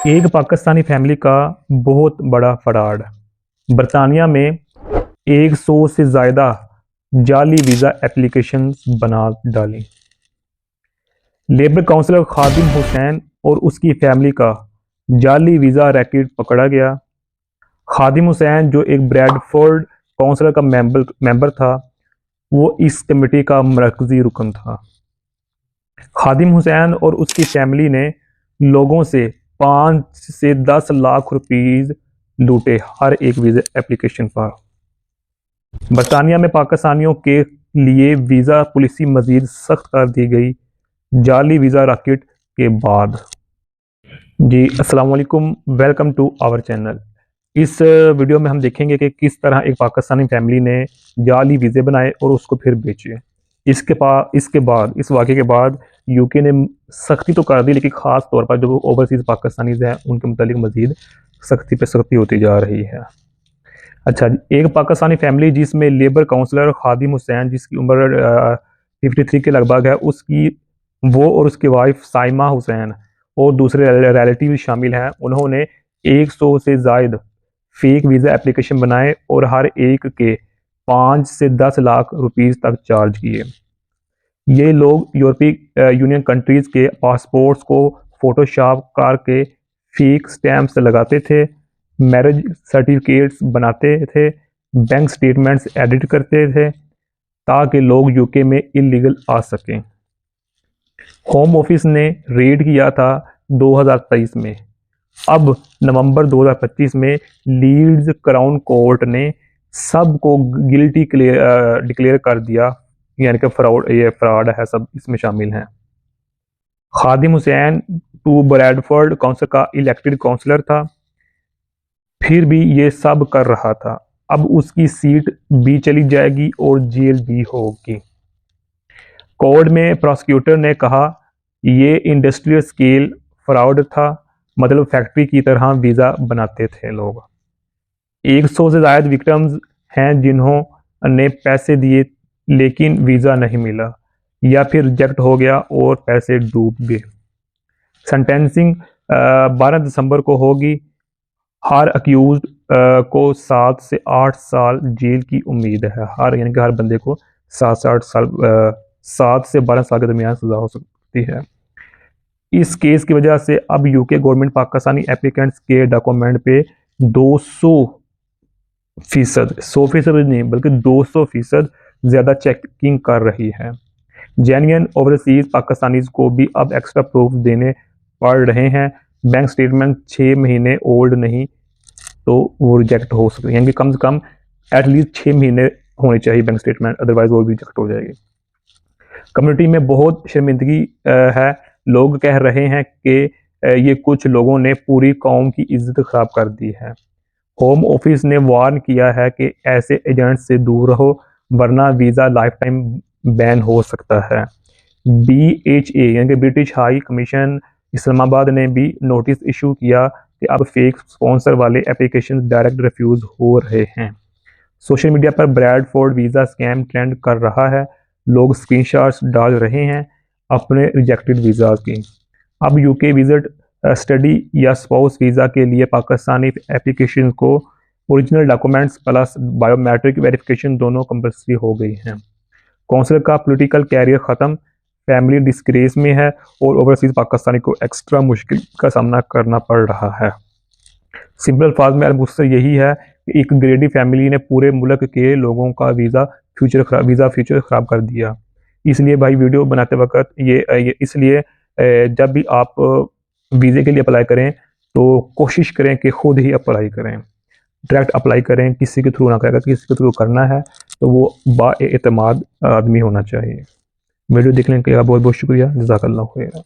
एक पाकिस्तानी फैमिली का बहुत बड़ा फ्रॉड। बरतानिया में 100 से ज़्यादा जाली वीज़ा एप्लीकेशंस बना डाली। लेबर काउंसलर खादिम हुसैन और उसकी फैमिली का जाली वीज़ा रैकेट पकड़ा गया। खादिम हुसैन जो एक ब्रैडफोर्ड काउंसलर का मेंबर था, वो इस कमेटी का मरकजी रुकन था। खादिम हुसैन और उसकी फैमिली ने लोगों से 5 से 10 लाख रुपीज लूटे हर एक वीज़ा एप्लीकेशन पर। बरतानिया में पाकिस्तानियों के लिए वीज़ा पॉलिसी मजीद सख्त कर दी गई जाली वीज़ा रैकेट के बाद। जी अस्सलाम वालेकुम, वेलकम टू आवर चैनल। इस वीडियो में हम देखेंगे कि किस तरह एक पाकिस्तानी फैमिली ने जाली वीज़े बनाए और उसको फिर बेचे। इस वाक़े के बाद यूके ने सख्ती तो कर दी, लेकिन ख़ास तौर पर जो ओवरसीज़ पाकिस्तानीज़ हैं उनके मुतालिक मज़ीद सख्ती पे सख्ती होती जा रही है। अच्छा, एक पाकिस्तानी फैमिली जिसमें लेबर काउंसलर खादिम हुसैन जिसकी उम्र 53 के लगभग है, वो और उसकी वाइफ साइमा हुसैन और दूसरे रिलेटिव शामिल हैं। उन्होंने 100 से ज़ायद फेक वीज़ा एप्लीकेशन बनाए और हर एक के 5 से 10 लाख रुपीस तक चार्ज किए। ये लोग यूरोपीय यूनियन कंट्रीज़ के पासपोर्ट्स को फोटोशॉप करके फेक स्टैम्प्स लगाते थे, मैरिज सर्टिफिकेट्स बनाते थे, बैंक स्टेटमेंट्स एडिट करते थे ताकि लोग यूके में इलीगल आ सकें। होम ऑफिस ने रेड किया था 2023 में। अब नवंबर 2025 में लीड्स क्राउन कोर्ट ने सबको गिल्टी डिक्लेयर कर दिया, यानी कि फ्रॉड है, सब इसमें शामिल हैं। खादिम हुसैन टू ब्रैडफोर्ड काउंसिल का इलेक्टेड काउंसलर था, फिर भी ये सब कर रहा था। अब उसकी सीट भी चली जाएगी और जेल भी होगी। कोर्ट में प्रोसिक्यूटर ने कहा ये इंडस्ट्रियल स्केल फ्रॉड था, मतलब फैक्ट्री की तरह वीज़ा बनाते थे लोग। 100 से ज़्यादा विक्टिम्स हैं जिन्होंने पैसे दिए लेकिन वीज़ा नहीं मिला या फिर रिजेक्ट हो गया और पैसे डूब गए। सेंटेंसिंग 12 दिसंबर को होगी। हर अक्यूज्ड को 7 से 8 साल जेल की उम्मीद है। यानी कि हर बंदे को 7 से 8 साल 7 से 12 साल के दरमियान सजा हो सकती है। इस केस की वजह से अब यूके गवर्नमेंट पाकिस्तानी एप्लीकेंट्स के डॉक्यूमेंट पे 200% 100% नहीं बल्कि 200% ज़्यादा चेकिंग कर रही है। जेन्युइन ओवरसीज पाकिस्तानीज को भी अब एक्स्ट्रा प्रूफ देने पड़ रहे हैं। बैंक स्टेटमेंट 6 महीने ओल्ड नहीं तो वो रिजेक्ट हो सकते हैं, यानी कि कम से कम एटलीस्ट 6 महीने होने चाहिए बैंक स्टेटमेंट, अदरवाइज वो भी रिजेक्ट हो जाएगी। कम्युनिटी में बहुत शर्मिंदगी है। लोग कह रहे हैं कि ये कुछ लोगों ने पूरी कौम की इज्जत खराब कर दी है। होम ऑफिस ने वार्न किया है कि ऐसे एजेंट से दूर रहो वरना वीज़ा लाइफ टाइम बैन हो सकता है। BHA यानी कि ब्रिटिश हाई कमीशन इस्लामाबाद ने भी नोटिस इशू किया कि अब फेक स्पॉन्सर वाले एप्लीकेशन डायरेक्ट रिफ्यूज़ हो रहे हैं। सोशल मीडिया पर ब्रैडफोर्ड वीज़ा स्कैम ट्रेंड कर रहा है। लोग स्क्रीनशॉट्स डाल रहे हैं अपने रिजेक्टेड वीज़ा की। अब यूके विजिट स्टडी या स्पाउस वीज़ा के लिए पाकिस्तानी एप्लीकेशन को original documents plus biometric verification दोनों कंपल्सरी हो गई हैं। काउंसलर का पॉलिटिकल कैरियर ख़त्म, फैमिली डिस्ग्रेस में है और ओवरसीज़ पाकिस्तानी को एक्स्ट्रा मुश्किल का सामना करना पड़ रहा है। सिंपल अल्फाज में मुझसे यही है कि एक ग्रेडी फैमिली ने पूरे मुल्क के लोगों का वीज़ा फ्यूचर ख़राब कर दिया। इसलिए भाई वीडियो बनाते वक्त इसलिए जब भी आप वीज़े के लिए अप्लाई करें तो कोशिश करें कि खुद ही अप्लाई करें, डायरेक्ट अप्लाई करें, किसी के थ्रू ना करें। अगर किसी के थ्रू करना है तो वो बाएतमाद आदमी होना चाहिए। वीडियो देखने के लिए बहुत बहुत शुक्रिया। जज़ाकल्लाह खैर।